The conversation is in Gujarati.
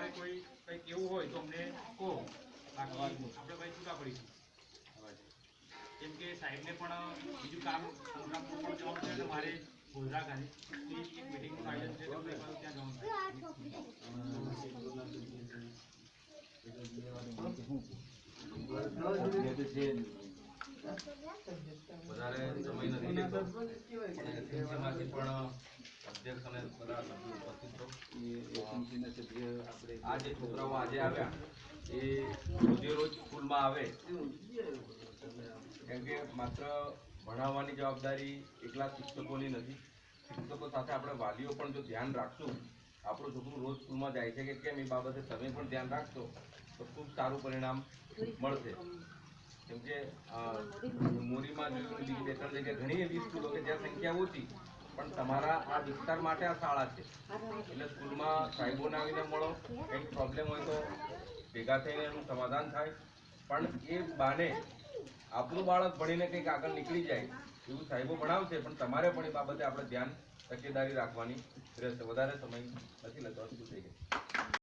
તમારે કોઈ કંઈક એવું હોય તો અમને કહો, બાકી આપણે ભાઈ છૂટા પડીશું. કેમ કે સાહેબને પણ બીજું કામ સંગ્રામપુર જવાનું છે અને મારે ગોધરા ખાતે એક મિટિંગનું આયોજન છે, ત્યાં જવાનું છે. વધારે સમય નથી લેતો એસએમસીમાંથી પણ અધ્યક્ષ અને બધા સભ્યો ઉપસ્થિત છો. આ જે છોકરાઓ આજે આવ્યા એ રોજે રોજ સ્કૂલમાં આવે, કેમ કે માત્ર ભણાવવાની જવાબદારી એકલા શિક્ષકોની નથી. શિક્ષકો સાથે આપણે વાલીઓ પણ જો ધ્યાન રાખશું, આપણું છોકરું રોજ સ્કૂલમાં જાય છે કે કેમ એ બાબતે તમે પણ ધ્યાન રાખશો તો ખૂબ સારું પરિણામ મળશે. કેમ કે મોરીમાં જોયું, બીજી 2-3 જગ્યાએ ઘણી એવી સ્કૂલો કે જ્યાં સંખ્યા ઓછી, પણ તમારા આ વિસ્તાર માટે આ શાળા છે. એટલે સ્કૂલમાં સાહેબોને આવીને મળો, કંઈક પ્રોબ્લેમ હોય તો ભેગા થઈને એનું સમાધાન થાય. પણ એ બાને આપણું બાળક ભણીને કંઈક આગળ નીકળી જાય એવું સાહેબો ભણાવશે, પણ તમારે પણ એ બાબતે આપણે ધ્યાન તકેદારી રાખવાની રહેશે. વધારે સમય નથી લેતો, શું થઈ ગયું.